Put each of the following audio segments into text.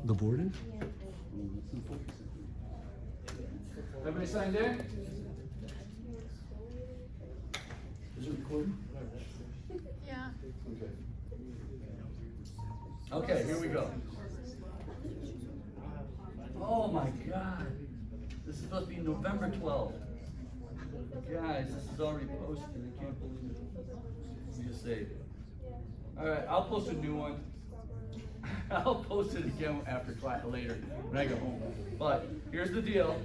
The board is? Everybody signed in? Is it recording? Yeah. Okay, here we go. Oh my God. This is supposed to be November 12th. Guys, this is already posted. I can't believe it. Let me just save it. Alright, I'll post a new one. I'll post it again after class later when I go home. But here's the deal.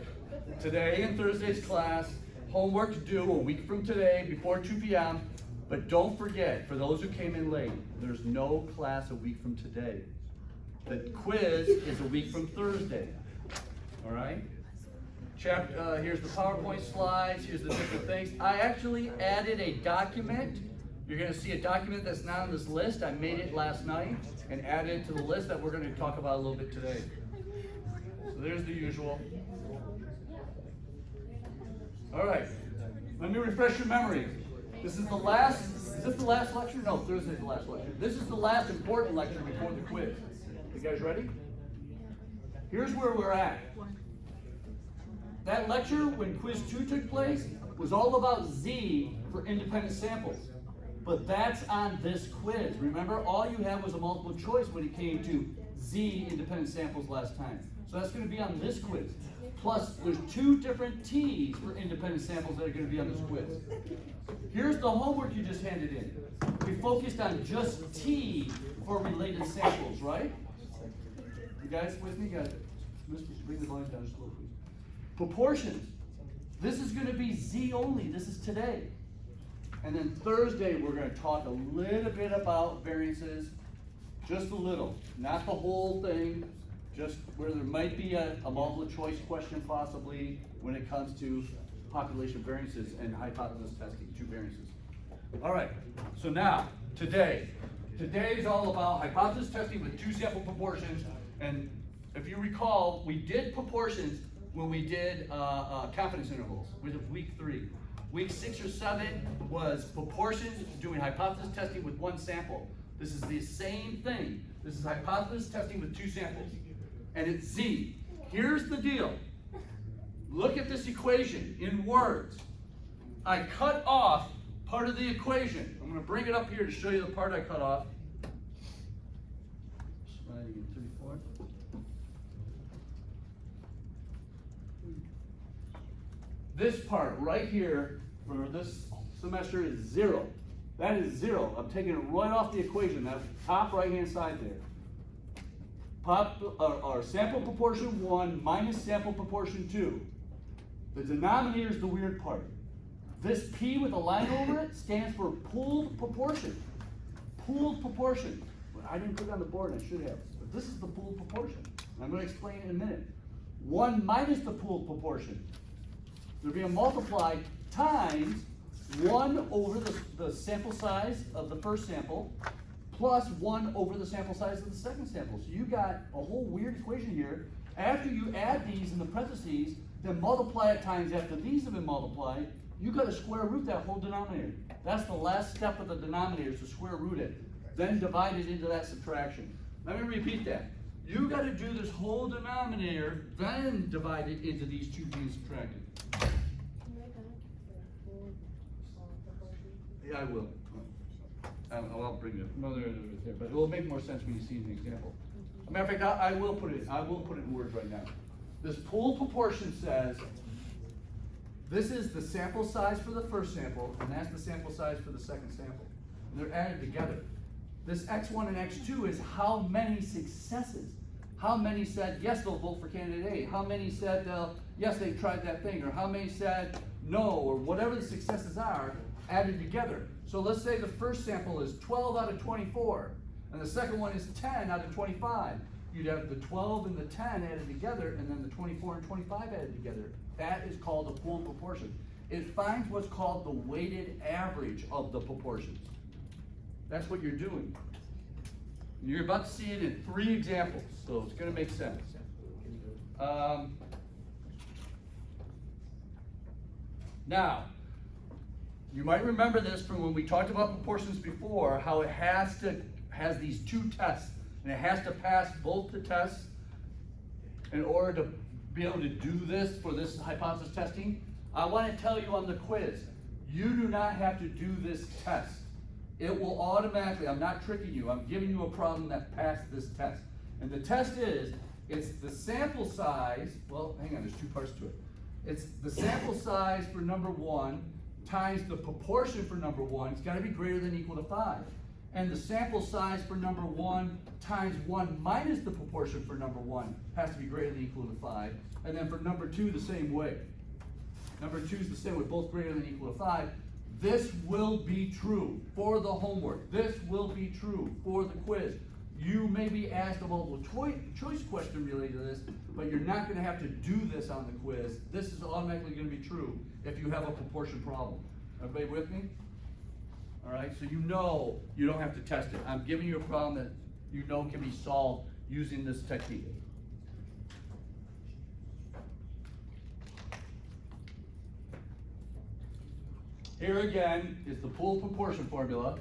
Today and Thursday's class, homework due a week from today before 2 p.m. But don't forget, for those who came in late, there's no class a week from today. The quiz is a week from Thursday. Alright? Here's the PowerPoint slides, here's the different things. I actually added a document. You're going to see a document that's not on this list. I made it last night and added it to the list that we're going to talk about a little bit today. So there's the usual. All right, let me refresh your memory. This is the last, is this the last lecture? No, Thursday's the last lecture. This is the last important lecture before the quiz. You guys ready? Here's where we're at. That lecture, when quiz 2 took place, was all about Z for independent samples. But that's on this quiz. Remember, all you had was a multiple choice when it came to Z independent samples last time. So that's going to be on this quiz. Plus, there's 2 different T's for independent samples that are going to be on this quiz. Here's the homework you just handed in. We focused on just T for related samples, right? You guys with me? Guys, bring the volume down just a little, please. Proportions. This is going to be Z only. This is today. And then Thursday, we're going to talk a little bit about variances, just a little, not the whole thing, just where there might be a multiple choice question possibly when it comes to population variances and hypothesis testing, 2 variances. All right, so now, today is all about hypothesis testing with 2 sample proportions. And if you recall, we did proportions when we did confidence intervals with week 3. Week 6 or 7 was proportions, doing hypothesis testing with 1 sample. This is the same thing. This is hypothesis testing with 2 samples. And it's Z. Here's the deal. Look at this equation in words. I cut off part of the equation. I'm going to bring it up here to show you the part I cut off. Slide again, 34. This part right here for this semester is 0. That is 0. I'm taking it right off the equation. That's top right-hand side there. Sample proportion 1 minus sample proportion 2. The denominator is the weird part. This P with a line over it stands for pooled proportion. Pooled proportion. Well, I didn't put it on the board, and I should have. But this is the pooled proportion. I'm going to explain it in a minute. 1 minus the pooled proportion. There'll be a multiply times 1 over the sample size of the first sample plus 1 over the sample size of the second sample. So you got a whole weird equation here. After you add these in the parentheses, then multiply it times after these have been multiplied, you got to square root that whole denominator. That's the last step of the denominator, is to square root it. Then divide it into that subtraction. Let me repeat that. You got to do this whole denominator, then divide it into these 2 being subtracted. Yeah, I will. I'll bring it. No, there it is right there. But it will make more sense when you see the example. As a matter of fact, I will put it in words right now. This pooled proportion says this is the sample size for the first sample, and that's the sample size for the second sample. And they're added together. This X1 and X2 is how many successes. How many said yes, they'll vote for candidate A? How many said yes, they tried that thing? Or how many said no? Or whatever the successes are, added together. So let's say the first sample is 12 out of 24, and the second one is 10 out of 25. You'd have the 12 and the 10 added together, and then the 24 and 25 added together. That is called a pooled proportion. It finds what's called the weighted average of the proportions. That's what you're doing. You're about to see it in 3 examples, so it's going to make sense. Now, you might remember this from when we talked about proportions before, how it has these 2 tests, and it has to pass both the tests in order to be able to do this for this hypothesis testing, I want to tell you on the quiz, you do not have to do this test. It will automatically, I'm not tricking you, I'm giving you a problem that passed this test. And the test is, it's the sample size, well, hang on, there's two parts to it. It's the sample size for number 1 times the proportion for number 1. It's got to be greater than or equal to 5. And the sample size for number 1 times 1 minus the proportion for number 1 has to be greater than or equal to 5. And then for number 2, the same way. Number 2 is the same with both greater than or equal to 5. This will be true for the homework. This will be true for the quiz. You may be asked a multiple choice question related to this, but you're not going to have to do this on the quiz. This is automatically going to be true if you have a proportion problem. Everybody with me? All right, so you know you don't have to test it. I'm giving you a problem that you know can be solved using this technique. Here again is the pool proportion formula.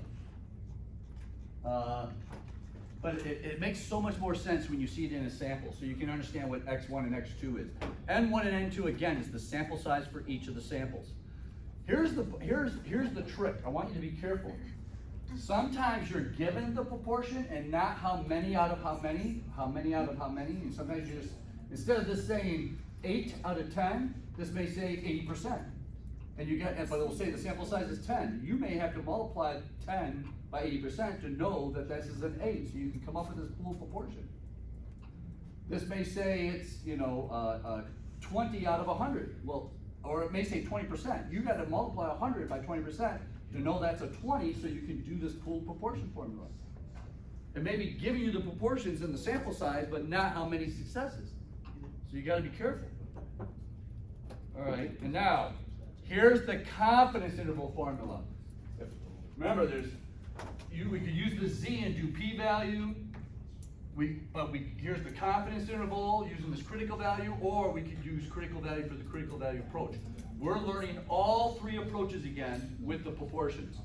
But it makes so much more sense when you see it in a sample, so you can understand what X1 and X2 is. N1 and N2, again, is the sample size for each of the samples. Here's the trick. I want you to be careful. Sometimes you're given the proportion and not how many out of how many, and sometimes you just, instead of this saying 8 out of 10, this may say 80%. And you get, but it will say the sample size is 10. You may have to multiply 10 by 80% to know that this is an 8, so you can come up with this pool proportion. This may say it's, 20 out of 100. Well, or it may say 20%. You got to multiply 100 by 20% to know that's a 20, so you can do this pool proportion formula. It may be giving you the proportions and the sample size, but not how many successes. So you got to be careful. All right, and now, here's the confidence interval formula. Remember, we could use the Z and do p-value. Here's the confidence interval using this critical value, or we could use critical value for the critical value approach. We're learning all 3 approaches again with the proportions.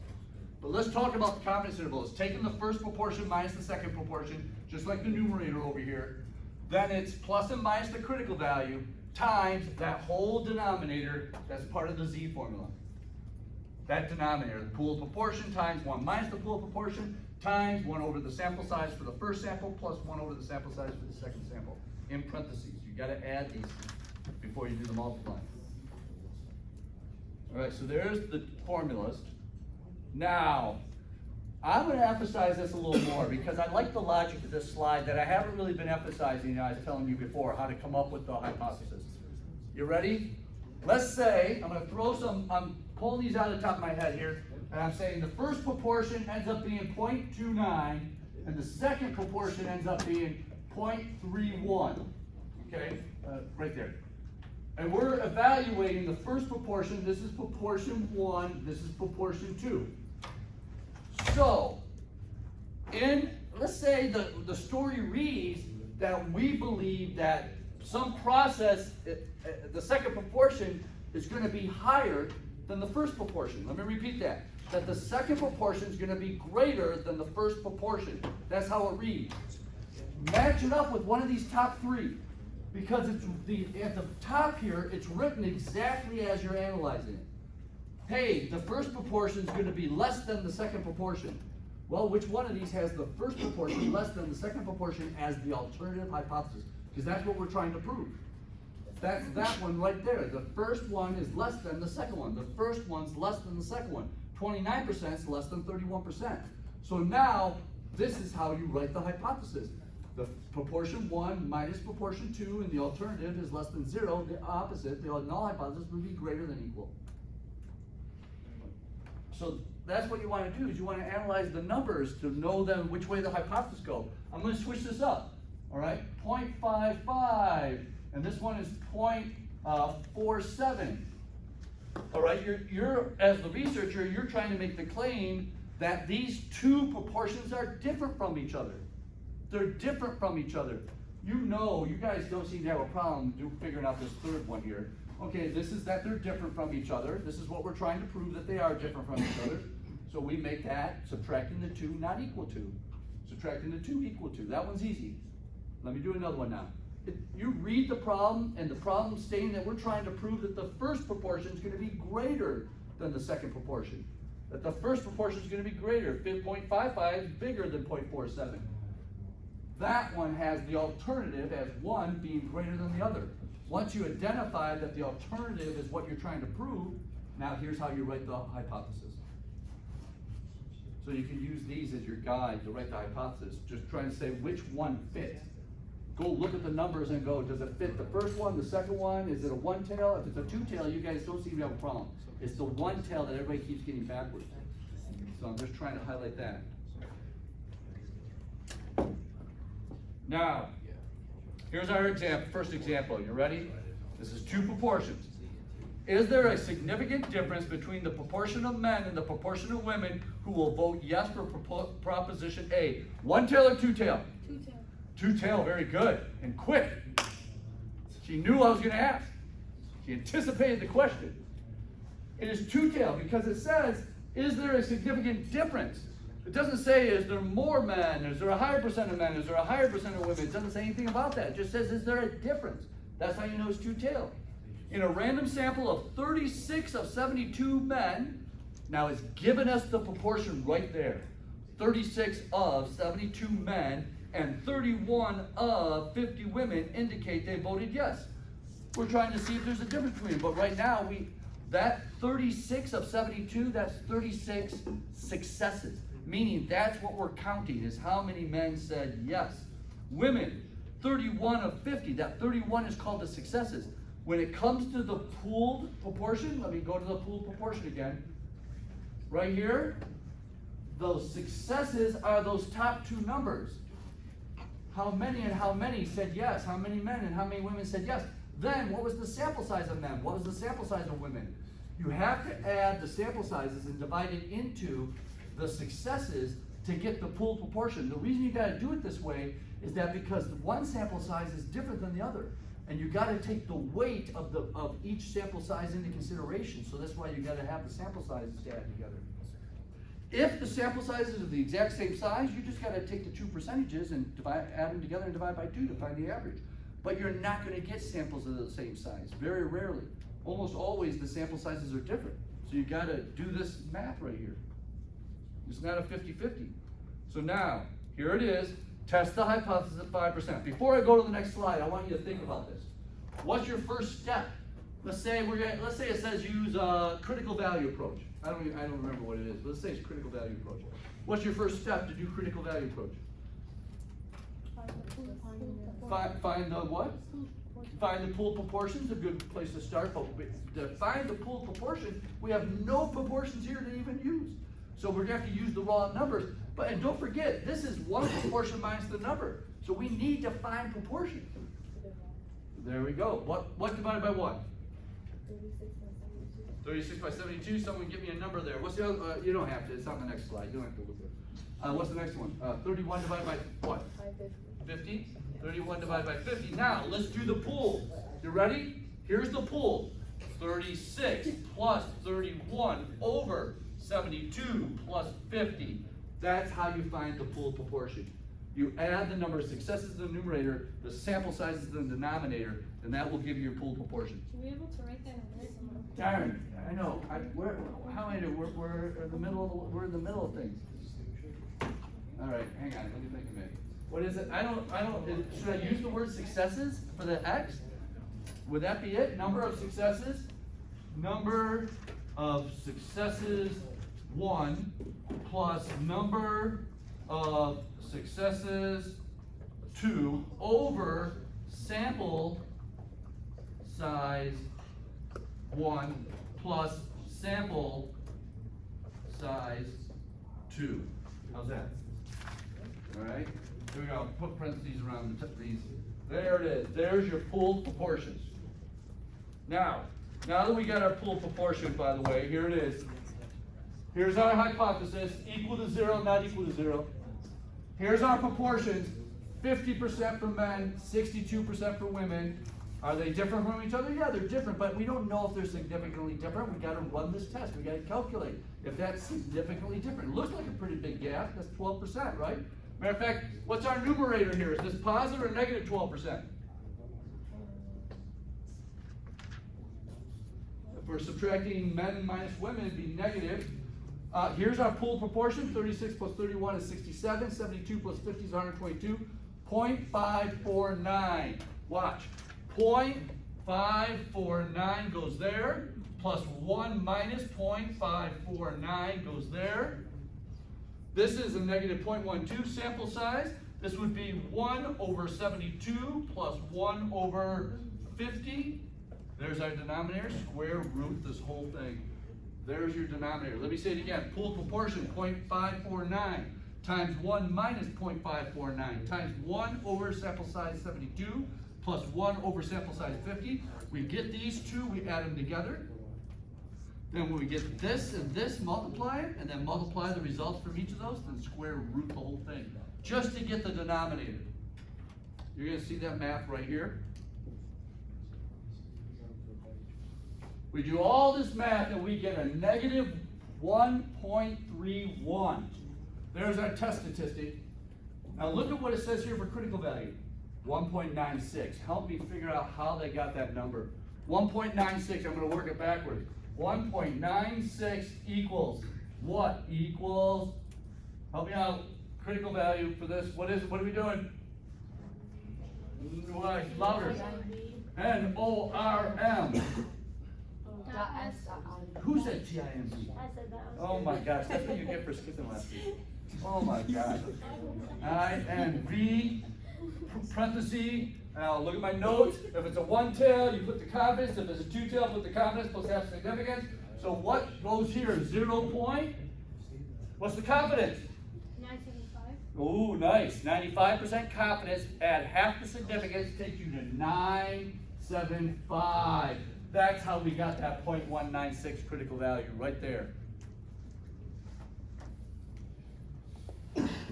But let's talk about the confidence interval. It's taking the first proportion minus the second proportion, just like the numerator over here. Then it's plus and minus the critical value times that whole denominator that's part of the Z formula. That denominator, the pool proportion times 1 minus the pool proportion times 1 over the sample size for the first sample plus 1 over the sample size for the second sample. In parentheses, you got to add these before you do the multiplying. All right, so there's the formulas. Now, I'm going to emphasize this a little more because I like the logic of this slide that I haven't really been emphasizing. I was telling you before how to come up with the hypothesis. You ready? Let's say, I'm going to throw some, I'm pulling these out of the top of my head here, and I'm saying the first proportion ends up being 0.29, and the second proportion ends up being 0.31. Okay, right there. And we're evaluating the first proportion. This is proportion 1, this is proportion 2. So, let's say the story reads that we believe that some process, the second proportion is going to be higher than the first proportion. Let me repeat that. That the second proportion is going to be greater than the first proportion. That's how it reads. Match it up with one of these top 3. Because at the top here, it's written exactly as you're analyzing it. Hey, the first proportion is going to be less than the second proportion. Well, which one of these has the first proportion less than the second proportion as the alternative hypothesis? Because that's what we're trying to prove. That's that one right there. The first one is less than the second one. The first one's less than the second one. 29% is less than 31%. So now, this is how you write the hypothesis. The proportion 1 minus proportion 2, and the alternative is less than 0. The opposite, the null hypothesis, would be greater than equal. So that's what you want to do, is you want to analyze the numbers to know then which way the hypothesis go. I'm going to switch this up. All right, 0.55, and this one is 0.47. All right, you're as the researcher, you're trying to make the claim that these 2 proportions are different from each other. They're different from each other. You guys don't seem to have a problem figuring out this third one here. Okay, this is that they're different from each other. This is what we're trying to prove, that they are different from each other. So we make that subtracting the 2 not equal to. Subtracting the 2 equal to. That one's easy. Let me do another one now. you read the problem, and the problem stating that we're trying to prove that the first proportion is going to be greater than the second proportion. That the first proportion is going to be greater. 0.55 is bigger than 0.47. That one has the alternative as one being greater than the other. Once you identify that the alternative is what you're trying to prove, now here's how you write the hypothesis. So you can use these as your guide to write the hypothesis. Just trying to say which one fits. Go look at the numbers and go, does it fit the first one, the second one? Is it a one tail? If it's a two tail, you guys don't seem to have a problem. It's the one tail that everybody keeps getting backwards. So I'm just trying to highlight that. Now, here's our example, first example. You ready? This is two proportions. Is there a significant difference between the proportion of men and the proportion of women who will vote yes for proposition A? One tail or two tail? Two tail. Two tail, very good. And quick. She knew I was going to ask. She anticipated the question. It is two tail because it says, is there a significant difference? It doesn't say, is there more men? Is there a higher percent of men? Is there a higher percent of women? It doesn't say anything about that. It just says, is there a difference? That's how you know it's two tail. In a random sample of 36 of 72 men, now it's given us the proportion right there. 36 of 72 men and 31 of 50 women indicate they voted yes. We're trying to see if there's a difference between them, but right now, that 36 of 72, that's 36 successes. Meaning that's what we're counting, is how many men said yes. Women, 31 of 50, that 31 is called the successes. When it comes to the pooled proportion, let me go to the pooled proportion again. Right here, those successes are those top two numbers. How many and how many said yes? How many men and how many women said yes? Then, what was the sample size of men? What was the sample size of women? You have to add the sample sizes and divide it into the successes to get the pooled proportion. The reason you got to do it this way is that because one sample size is different than the other. And you got to take the weight of each sample size into consideration. So that's why you got to have the sample sizes to add together. If the sample sizes are the exact same size, you just got to take the two percentages and add them together and divide by 2 to find the average. But you're not going to get samples of the same size, very rarely. Almost always the sample sizes are different. So you got to do this math right here. It's not a 50-50. So now, here it is. Test the hypothesis at 5%. Before I go to the next slide, I want you to think about this. What's your first step? Let's say it says use a critical value approach. I don't remember what it is, but let's say it's critical value approach. What's your firch step to do critical value approach? Find the what? Find the pooled proportions, a good place to start, but to find the pooled proportion, we have no proportions here to even use. So we're going to have to use the raw numbers. And don't forget, this is one proportion minus the number. So we need to find proportion. There we go. What divided by what? 36 by 72. Someone give me a number there. What's the other? You don't have to. It's on the next slide. You don't have to look at it. What's the next one? 31 divided by what? 50. 31 divided by 50. Now, let's do the pool. You ready? Here's the pool. 36 plus 31 over 72 plus 50. That's how you find the pooled proportion. You add the number of successes to the numerator, the sample sizes to the denominator, and that will give you your pooled proportion. Should we be able to write that in this? Darn, I know. We're in the middle of we're in the middle of things. All right, hang on. Let me think a minute. What is it? Should I use the word successes for the X? Would that be it? Number of successes? Number of successes 1 plus number of successes 2 over sample size 1 plus sample size 2. How's that? All right. Here we go. Put parentheses around these. There it is. There's your pooled proportions. Now that we got our pooled proportion, by the way, here it is. Here's our hypothesis, equal to 0, not equal to 0. Here's our proportions, 50% for men, 62% for women. Are they different from each other? Yeah, they're different, but we don't know if they're significantly different. We got to run this test. We got to calculate if that's significantly different. It looks like a pretty big gap. That's 12%, right? Matter of fact, what's our numerator here? Is this positive or negative 12%? for subtracting men minus women, be negative. Here's our pool proportion, 36 plus 31 is 67, 72 plus 50 is 122, 0.549. Watch, 0.549 goes there, plus 1 minus 0.549 goes there. This is a negative 0.12 sample size. This would be 1 over 72 plus 1 over 50. There's our denominator, square root this whole thing. There's your denominator. Let me say it again. Pool proportion 0.549 times 1 minus 0.549 times 1 over sample size 72 plus 1 over sample size 50. We get these two, we add them together. Then when we get this and this, multiply it, and then multiply the results from each of those, then square root the whole thing. Just to get the denominator. You're going to see that math right here. We do all this math and we get a negative 1.31. There's our test statistic. Now look at what it says here for critical value. 1.96. Help me figure out how they got that number. 1.96, I'm going to work it backwards. 1.96 equals what? Equals, help me out, critical value for this. What is it? What are we doing? Louder. N-O-R-M. Who said T-I-M-B? I said that. Oh my gosh, that's what you get for skipping last week. Oh my gosh. I-N-V, parenthesis. Now look at my notes. If it's a one tail, you put the confidence. If it's a two tail, put the confidence plus half significance. So what goes here? 0 point. What's the confidence? 975. Ooh, nice. 95% confidence. Add half the significance, takes you to 975. That's how we got that 0.196 critical value right there.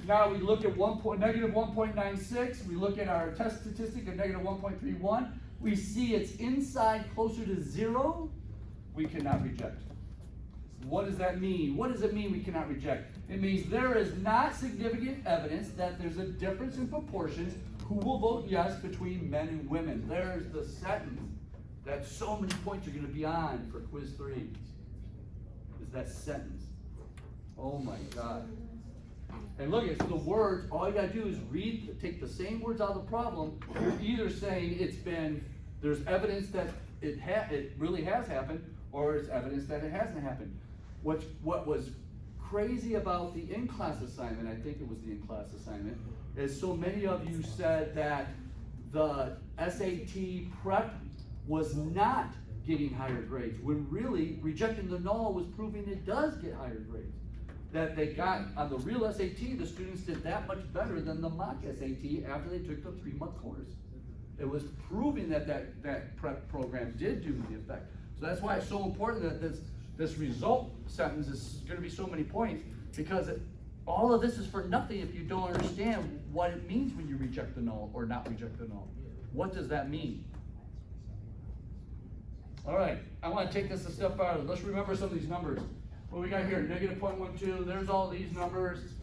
Now we look at negative 1.96. We look at our test statistic of negative 1.31. We see it's inside closer to 0. We cannot reject. What does that mean? What does it mean we cannot reject? It means there is not significant evidence that there's a difference in proportions who will vote yes between men and women. There's the sentence that so many points are going to be on for quiz 3. Is that sentence. Oh my God. And look, it's the words, all you gotta do is read, take the same words out of the problem. You're either saying there's evidence that it really has happened, or it's evidence that it hasn't happened. What was crazy about the in-class assignment, I think it was the in-class assignment, is so many of you said that the SAT prep was not getting higher grades, when really rejecting the null was proving it does get higher grades. That they got, on the real SAT, the students did that much better than the mock SAT after they took the 3-month course. It was proving that prep program did do the effect. So that's why it's so important that this result sentence is going to be so many points, because all of this is for nothing if you don't understand what it means when you reject the null or not reject the null. What does that mean? All right, I want to take this a step farther. Let's remember some of these numbers. What we got here, negative 0.12, there's all these numbers.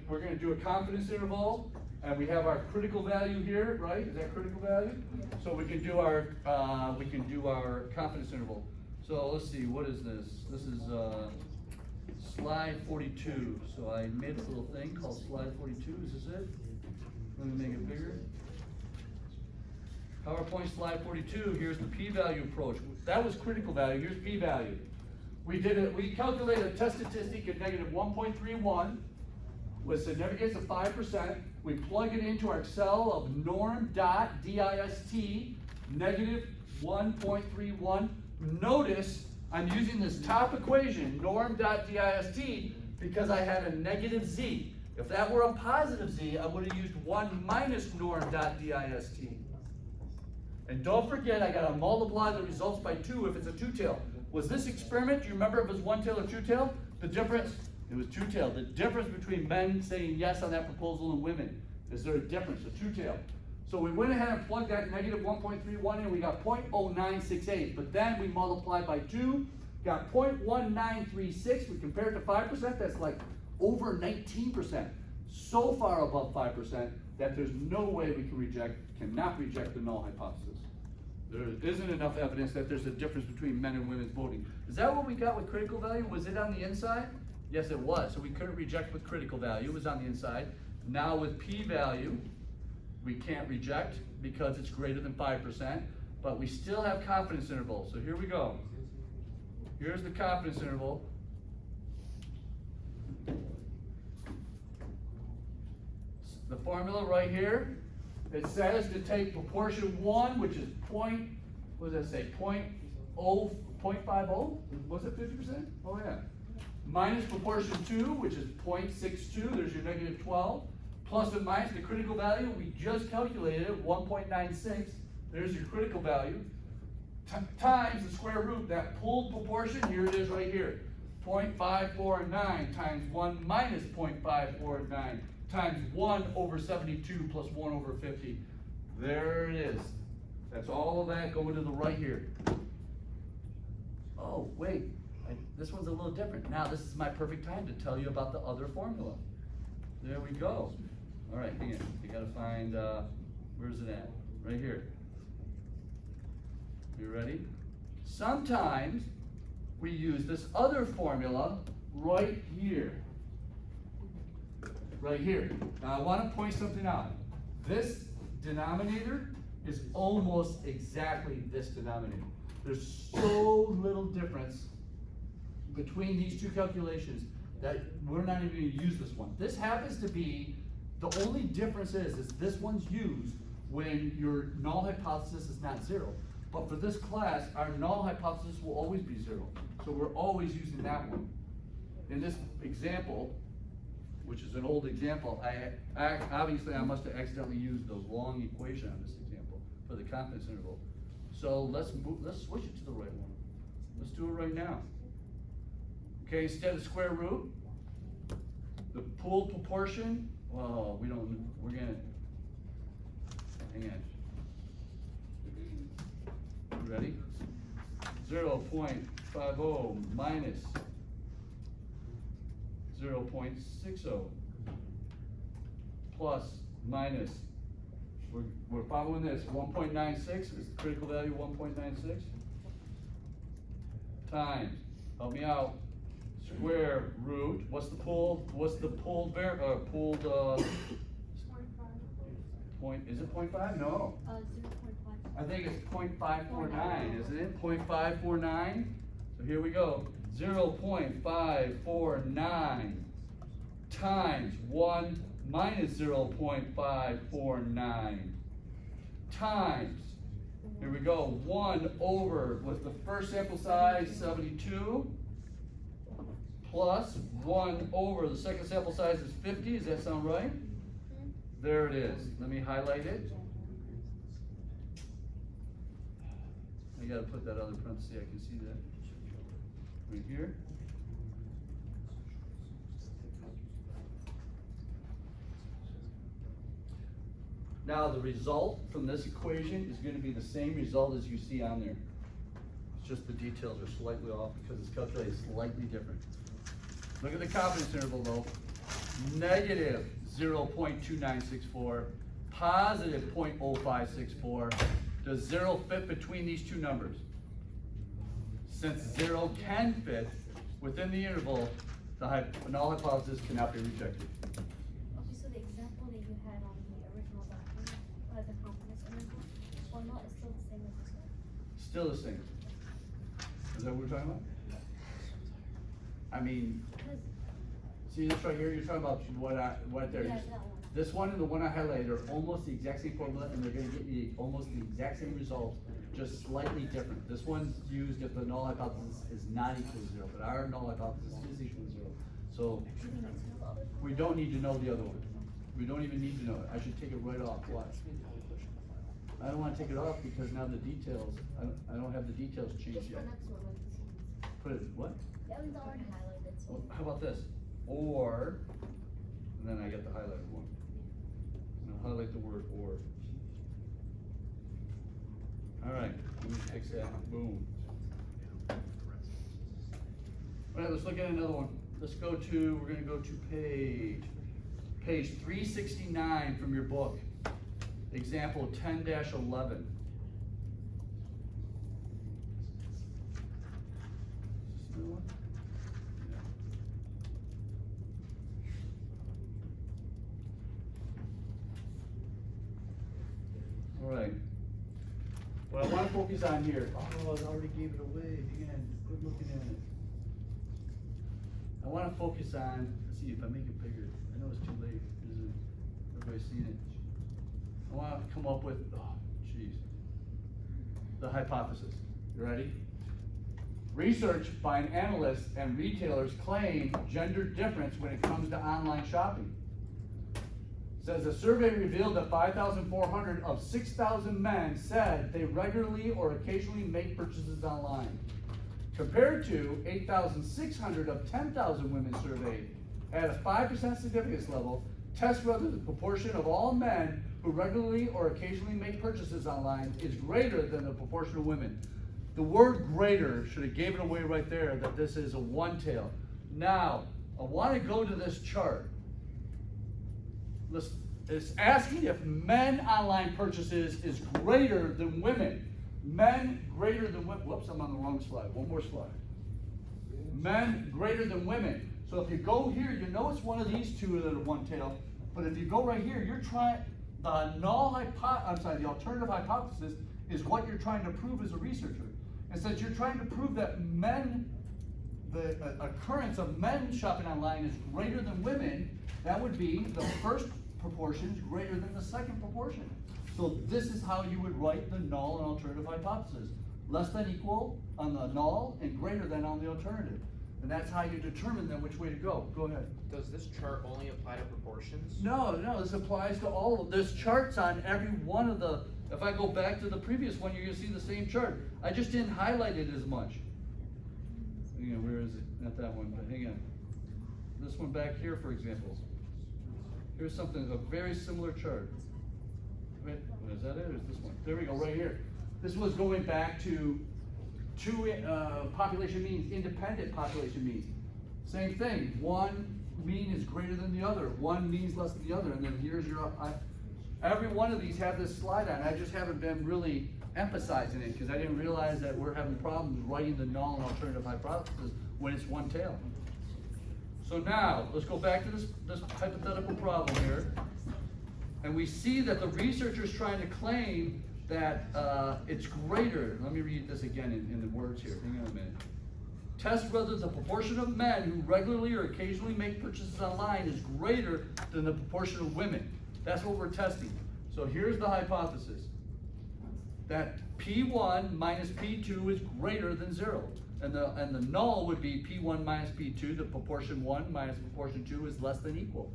We're gonna do a confidence interval, and we have our critical value here, right? Is that critical value? So we can do our confidence interval. So let's see, what is this? This is slide 42. So I made this little thing called slide 42. Is this it? Let me make it bigger. PowerPoint slide 42. Here's the p-value approach. That was critical value. Here's p-value. We calculated a test statistic of negative 1.31 with significance of 5%. We plug it into our Excel of norm.dist, negative 1.31. Notice I'm using this top equation, norm.dist, because I had a negative z. If that were a positive z, I would have used 1 minus norm.dist. And don't forget, I gotta multiply the results by 2 if it's a two-tail. Was this experiment, do you remember if it was one tail or two tail? The difference, it was two tail. The difference between men saying yes on that proposal and women, is there a difference, a two tail? So we went ahead and plugged that negative 1.31 in, we got 0.0968, but then we multiplied by 2, got 0.1936, we compared it to 5%, that's like over 19%. So far above 5% that there's no way we can cannot reject the null hypothesis. There isn't enough evidence that there's a difference between men and women's voting. Is that what we got with critical value? Was it on the inside? Yes, it was. So we couldn't reject with critical value. It was on the inside. Now with p-value, we can't reject because it's greater than 5%, but we still have confidence intervals. So here we go. Here's the confidence interval. The formula right here, it says to take proportion 1, which is what does that say, 0.50? Was it 50%? Oh yeah. Minus proportion 2, which is 0.62, there's your negative 12. Plus and minus the critical value, we just calculated it, 1.96. There's your critical value. Times the square root, that pooled proportion, here it is right here. 0.549 times 1 minus 0.549 times 1 over 72 plus 1 over 50. There it is. That's all of that going to the right here. Oh, wait, this one's a little different. Now this is my perfect time to tell you about the other formula. There we go. All right, hang on. You gotta find, where's it at? Right here. You ready? Sometimes we use this other formula right here. Right here. Now I want to point something out. This denominator is almost exactly this denominator. There's so little difference between these two calculations that we're not even going to use this one. This happens to be, the only difference is this one's used when your null hypothesis is not 0. But for this class, our null hypothesis will always be 0. So we're always using that one. In this example, which is an old example, obviously I must have accidentally used the wrong equation on this example for the confidence interval. So let's switch it to the right one. Let's do it right now. Okay, instead of square root, the pooled proportion, well, we're gonna, hang on. You ready? 0.50 minus 0.60 plus minus, we're following this, 1.96 is the critical value, 1.96 times, help me out, square root, what's the pooled point, is it 0.5? No. 0.5. I think it's 0.549, isn't it? 0.549. So here we go. 0.549 times 1 minus 0.549 times, here we go, 1 over, what's the first sample size, 72, plus 1 over, the second sample size is 50, does that sound right? There it is. Let me highlight it. I gotta put that other parenthesis, I can see that. Right here. Now the result from this equation is going to be the same result as you see on there. It's just the details are slightly off because it's calculated slightly different. Look at the confidence interval though. Negative 0.2964, positive 0.0564. Does 0 fit between these two numbers? Since 0 can fit within the interval, the null hypothesis cannot be rejected. Okay, so the example that you had on the original document, the confidence interval, formula is still the same as this one? Still the same. Is that what we're talking about? I mean, see this right here, you're talking about what there is. Yeah, that one. This one and the one I highlighted are almost the exact same formula, and they're going to get you almost the exact same results, just slightly different. This one's used if the null hypothesis is not equal to 0, but our null hypothesis is equal to 0. So we don't need to know the other one. We don't even need to know it. I should take it right off. Why? I don't want to take it off because now the details, I don't have the details changed Just the yet. next one, like this one. Put it, what? That one's already highlighted, so. How about this? Or, and then I get the highlighted one. And I'll highlight the word or. All right, let me fix that. Boom. All right, let's look at another one. Let's go to, we're going to go to page 369 from your book. Example 10-11. Another one? Yeah. All right. What I want to focus on here. Oh, I already gave it away. Again, quit looking at it. I want to focus on. Let's see if I make it bigger. I know it's too late. Everybody's seen it. I want to come up with. Oh, jeez. The hypothesis. You ready? Research by an analyst and retailers claim gender difference when it comes to online shopping. It says a survey revealed that 5,400 of 6,000 men said they regularly or occasionally make purchases online, compared to 8,600 of 10,000 women surveyed. At a 5% significance level, test whether the proportion of all men who regularly or occasionally make purchases online is greater than the proportion of women. The word greater should have gave it away right there that this is a one-tail. Now, I want to go to this chart. It's asking if men online purchases is greater than women. Men greater than women. Whoops, I'm on the wrong slide. One more slide. Men greater than women. So if you go here, you know it's one of these two that are one tail. But if you go right here, you're trying, the alternative hypothesis is what you're trying to prove as a researcher. And since you're trying to prove that men, the occurrence of men shopping online is greater than women, that would be the first proportion is greater than the second proportion. So this is how you would write the null and alternative hypothesis. Less than equal on the null and greater than on the alternative. And that's how you determine then which way to go. Go ahead. Does this chart only apply to proportions? No, this applies to all of, there's charts on every one of the, if I go back to the previous one, you're gonna see the same chart. I just didn't highlight it as much. Hang on, where is it? Not that one, but hang on. This one back here, for example. Here's something, a very similar chart. Wait, is that it, or is this one? There we go, right here. This was going back to two population means, independent population means. Same thing, one mean is greater than the other, one means less than the other, and then here's your, every one of these have this slide on. I just haven't been really emphasizing it because I didn't realize that we're having problems writing the null and alternative hypothesis when it's one tail. So now, let's go back to this hypothetical problem here. And we see that the researcher's trying to claim that it's greater. Let me read this again in the words here. Hang on a minute. Test whether the proportion of men who regularly or occasionally make purchases online is greater than the proportion of women. That's what we're testing. So here's the hypothesis. That P1 minus P2 is greater than 0. And the null would be P1 minus P2, the proportion 1 minus proportion 2 is less than equal.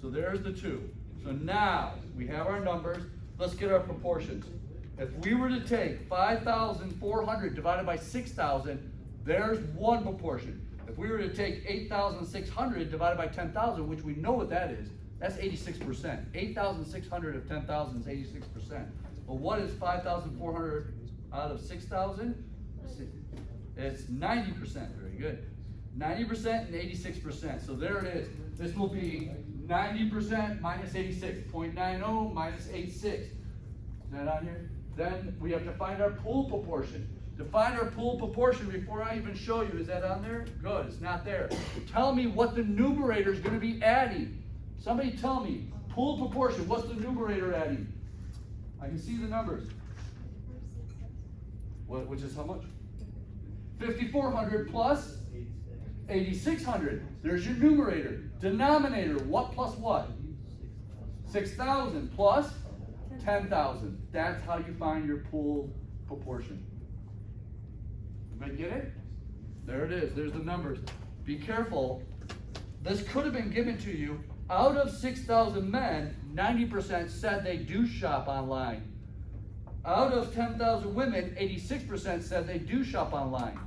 So there's the 2. So now we have our numbers. Let's get our proportions. If we were to take 5,400 divided by 6,000, there's one proportion. If we were to take 8,600 divided by 10,000, which we know what that is, that's 86%. 8,600 of 10,000 is 86%. Well, what is 5,400 out of 6,000? It's 90%, very good. 90% and 86%, so there it is. This will be 90% minus 86, 0.90 minus 86. Is that on here? Then we have to find our pool proportion. To find our pool proportion before I even show you, is that on there? Good, it's not there. Tell me what the numerator is gonna be adding. Somebody tell me, pool proportion, what's the numerator adding? I can see the numbers. Which is how much? 5,400 plus 8,600. There's your numerator. Denominator, what plus what? 6,000 plus 10,000. That's how you find your pool proportion. Everybody get it? There it is. There's the numbers. Be careful. This could have been given to you. Out of 6,000 men, 90% said they do shop online. Out of 10,000 women, 86% said they do shop online.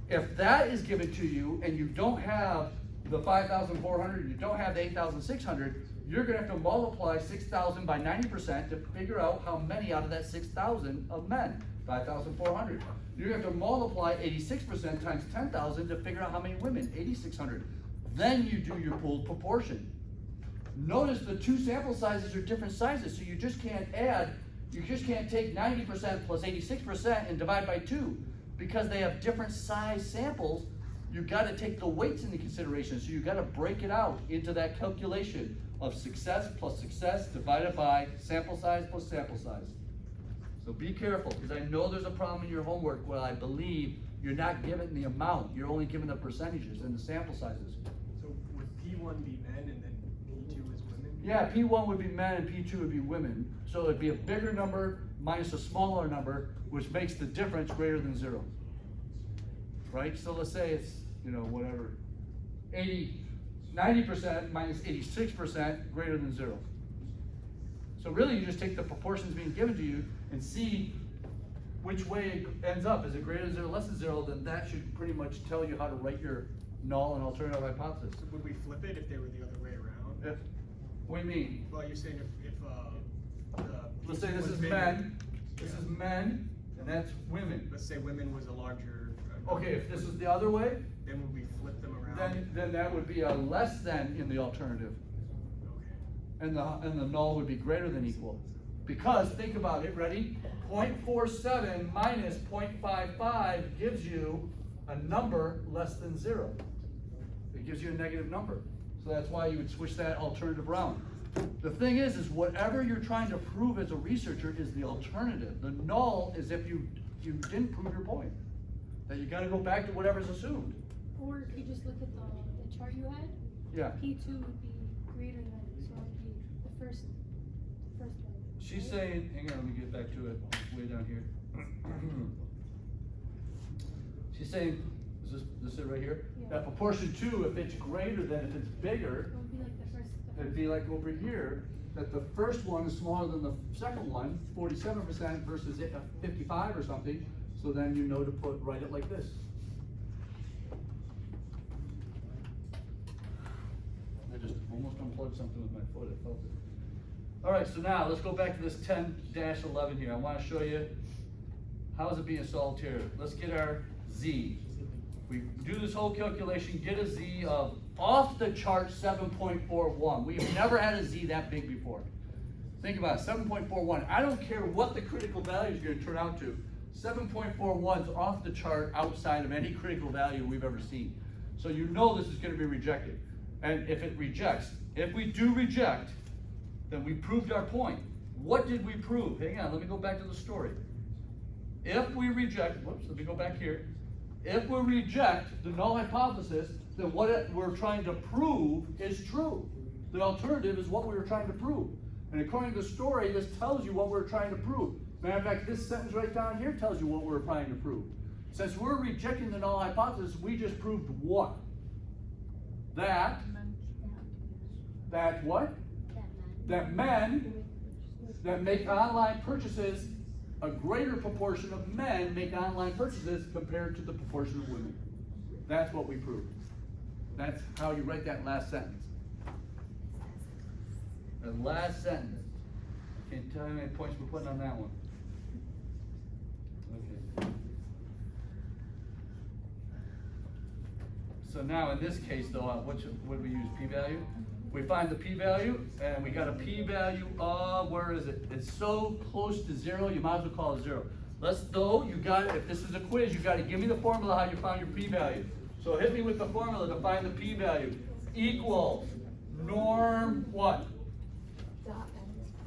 If that is given to you and you don't have the 5,400, you don't have the 8,600, you're going to have to multiply 6,000 by 90% to figure out how many out of that 6,000 of men, 5,400. You're going to have to multiply 86% times 10,000 to figure out how many women, 8,600. Then you do your pooled proportion. Notice the two sample sizes are different sizes, so you just can't add, you just can't take 90% plus 86% and divide by 2. because they have different size samples, you gotta take the weights into consideration, so you gotta break it out into that calculation of success plus success divided by sample size plus sample size. So be careful, because I know there's a problem in your homework where I believe you're not given the amount, you're only given the percentages and the sample sizes. So would P1 be men and then P2 is women? Yeah, P1 would be men and P2 would be women. So it'd be a bigger number minus a smaller number, which makes the difference greater than 0. Right? So let's say it's, you know, whatever, 90% minus 86% greater than 0. So really you just take the proportions being given to you and see which way it ends up. Is it greater than 0, less than 0? Then that should pretty much tell you how to write your null and alternative hypothesis. So would we flip it if they were the other way around? What do you mean? Well, you're saying if Let's say this was is bigger- men, this Yeah. is men, and that's women. Let's say women was a larger. Okay, if this is the other way, Then would we flip them around? then that would be a less than in the alternative. Okay. And the null would be greater than equal. Because, think about it, ready? 0.47 minus 0.55 gives you a number less than 0. It gives you a negative number. So that's why you would switch that alternative around. The thing is whatever you're trying to prove as a researcher is the alternative. The null is if you didn't prove your point. That you gotta go back to whatever's assumed. Or if you just look at the chart you had, Yeah. P2 would be greater than, so it would be the first one. She's saying, hang on, let me get back to it, it's way down here. She's saying, is this it right here? Yeah. That proportion 2, if it's greater than, if it's bigger, It would be like the first. it'd be like over here, that the first one is smaller than the second one, 47% versus 55 or something, so then you know to write it like this. I just almost unplugged something with my foot, I felt it. All right, so now let's go back to this 10-11 here. I want to show you how is it being solved here. Let's get our Z. We do this whole calculation, get a Z of off the chart 7.41. We've never had a Z that big before. Think about it, 7.41. I don't care what the critical value is going to turn out to. 7.41 is off the chart outside of any critical value we've ever seen. So you know this is going to be rejected. And if it rejects, if we do reject, then we proved our point. What did we prove? Hang on, let me go back to the story. If we reject, whoops, let me go back here. If we reject the null hypothesis, then what we're trying to prove is true. The alternative is what we were trying to prove. And according to the story, this tells you what we're trying to prove. Matter of fact, this sentence right down here tells you what we're trying to prove. Since we're rejecting the null hypothesis, we just proved what? That what? That men that make online purchases, a greater proportion of men make online purchases compared to the proportion of women. That's what we proved. That's how you write that last sentence. The last sentence. Can't tell you how many points we're putting on that one. Okay. So now in this case though, what do we use? P-value? We find the p-value, and we got a p-value of, where is it? It's so close to 0, you might as well call it 0. If this is a quiz, you gotta give me the formula how you found your p-value. So hit me with the formula to find the p-value. Equals norm what?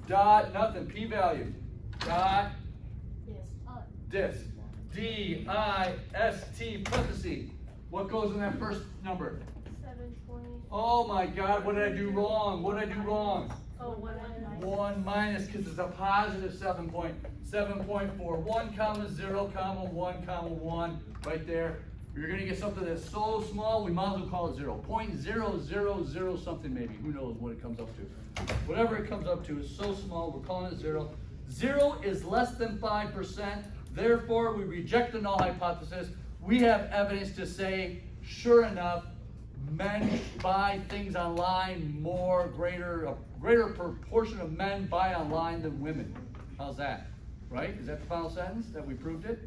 Dot nothing, p-value. Dot dis. D-I-S-T parentheses. What goes in that first number? 7 point. Oh my God, what did I do wrong? What did I do wrong? Oh, 1 minus. 1 minus, because it's a positive 7.4. 1 comma 0 comma 1 comma 1, right there. You're gonna get something that's so small, we might as well call it 0. 0.000 something maybe, who knows what it comes up to. Whatever it comes up to is so small, we're calling it 0. 0 is less than 5%, therefore we reject the null hypothesis. We have evidence to say, sure enough, men buy things online a greater proportion of men buy online than women. How's that? Right? Is that the final sentence that we proved it?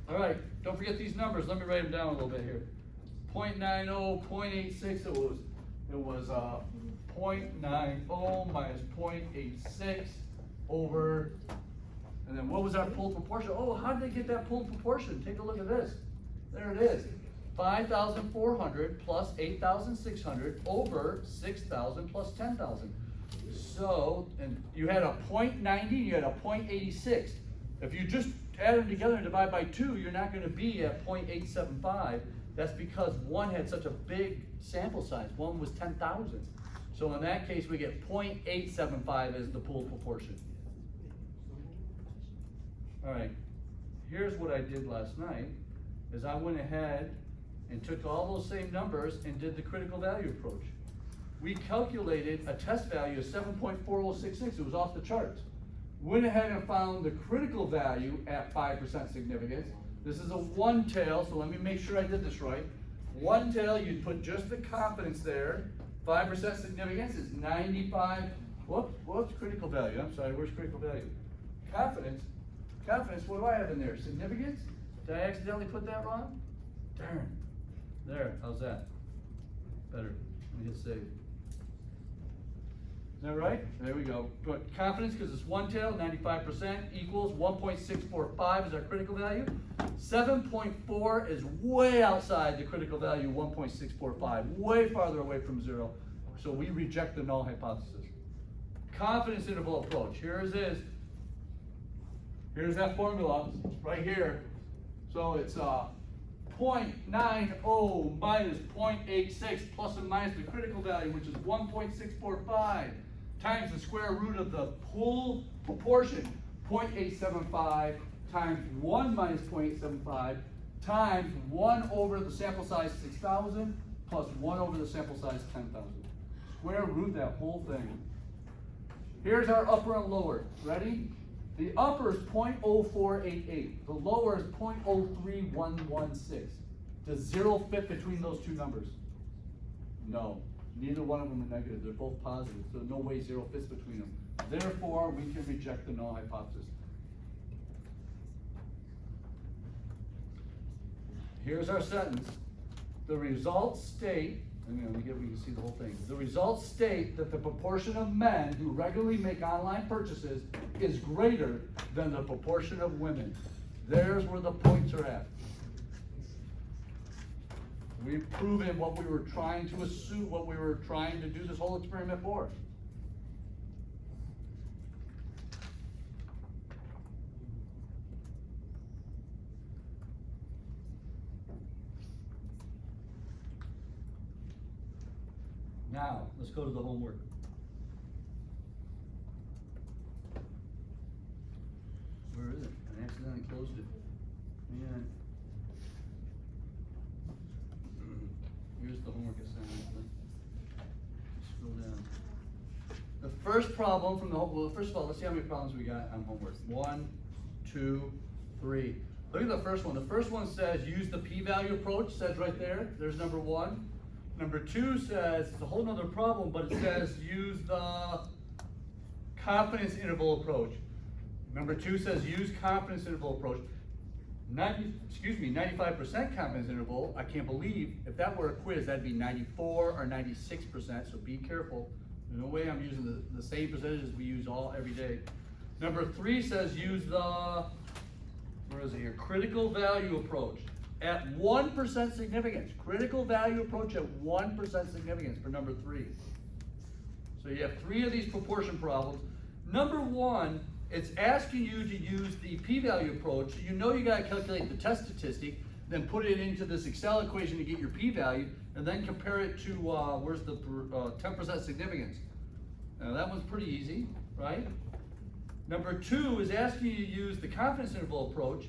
All right, don't forget these numbers. Let me write them down a little bit here. 0.90, 0.86, it was 0.90 minus 0.86 over, and then what was our pooled proportion? Oh, how did they get that pooled proportion? Take a look at this. There it is. 5,400 plus 8,600 over 6,000 plus 10,000. So, and you had a 0.90, you had a 0.86. If you just add them together and divide by 2, you're not going to be at 0.875. That's because one had such a big sample size. One was 10,000. So in that case, we get 0.875 as the pooled proportion. All right, here's what I did last night, is I went ahead and took all those same numbers and did the critical value approach. We calculated a test value of 7.4066, it was off the charts. Went ahead and found the critical value at 5% significance. This is a one tail, so let me make sure I did this right. One tail, you'd put just the confidence there. 5% significance is 95, whoops, critical value, I'm sorry, where's critical value? Confidence, what do I have in there? Significance? Did I accidentally put that wrong? Darn. There, how's that? Better, let me hit save. Is that right? There we go. But confidence, because it's one tail, 95% equals 1.645 is our critical value. 7.4 is way outside the critical value 1.645, way farther away from 0. So we reject the null hypothesis. Confidence interval approach. Here it is. Here's that formula right here. So it's 0.90 minus 0.86 plus and minus the critical value, which is 1.645, times the square root of the pool proportion, 0.875 times 1 minus 0.875 times 1 over the sample size 6,000 plus 1 over the sample size 10,000. Square root that whole thing. Here's our upper and lower. Ready? The upper is 0.0488. The lower is 0.03116. Does 0 fit between those two numbers? No. Neither one of them are negative. They're both positive. So no way 0 fits between them. Therefore, we can reject the null hypothesis. Here's our sentence. The results state, we can see the whole thing. The results state that the proportion of men who regularly make online purchases is greater than the proportion of women. There's where the points are at. We've proven what we were trying to assume, what we were trying to do this whole experiment for. Now, let's go to the homework. Where is it? I accidentally closed it. Yeah. Here's the homework assignment. Scroll down. The first problem from the well, first of all, let's see how many problems we got on homework. 1, 2, 3. Look at the first one. The first one says use the p-value approach. Says right there. There's number 1. Number 2 says, it's a whole nother problem, but it says use the confidence interval approach. Number 2 says use confidence interval approach. 95% confidence interval, I can't believe, if that were a quiz, that'd be 94 or 96%, so be careful. There's no way I'm using the same percentages we use every day. Number 3 says use the, where is it here, critical value approach. At 1% significance, critical value approach at 1% significance for number 3. So you have 3 of these proportion problems. Number 1, it's asking you to use the p-value approach. So you know you gotta calculate the test statistic, then put it into this Excel equation to get your p-value, and then compare it to, where's the 10% significance. Now that one's pretty easy, right? Number 2 is asking you to use the confidence interval approach,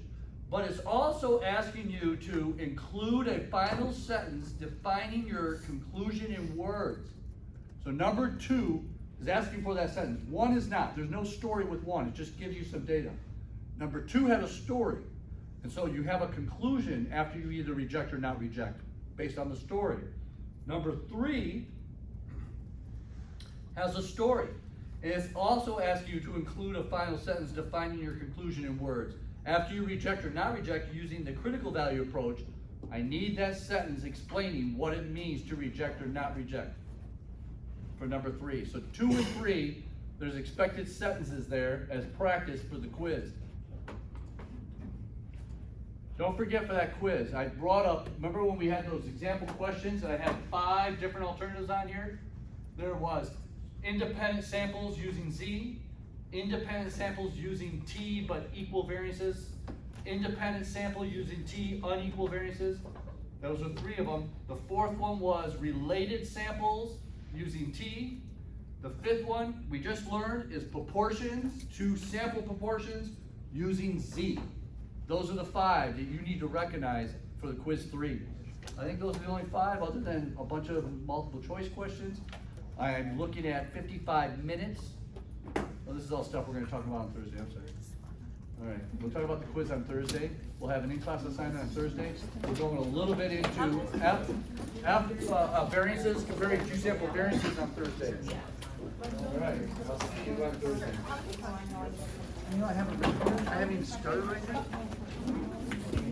but it's also asking you to include a final sentence defining your conclusion in words. So number 2 is asking for that sentence. 1 is not. There's no story with 1. It just gives you some data. Number 2 had a story. And so you have a conclusion after you either reject or not reject based on the story. Number 3 has a story. And it's also asking you to include a final sentence defining your conclusion in words. After you reject or not reject using the critical value approach, I need that sentence explaining what it means to reject or not reject for number 3. So 2 and 3, there's expected sentences there as practice for the quiz. Don't forget for that quiz, I brought up, remember when we had those example questions and I had 5 different alternatives on here? There was independent samples using Z, independent samples using T but equal variances, independent sample using T unequal variances. Those are 3 of them. The 4th one was related samples using T. The 5th one we just learned is proportions to sample proportions using Z. Those are the 5 that you need to recognize for the quiz 3. I think those are the only 5 other than a bunch of multiple choice questions. I am looking at 55 minutes. Well, this is all stuff we're going to talk about on Thursday, I'm sorry. All right, we'll talk about the quiz on Thursday. We'll have an in-class assignment on Thursday. We're going a little bit into variances, comparing 2 sample variances on Thursday. All right, I'll see you on Thursday. You know, I haven't even started right now.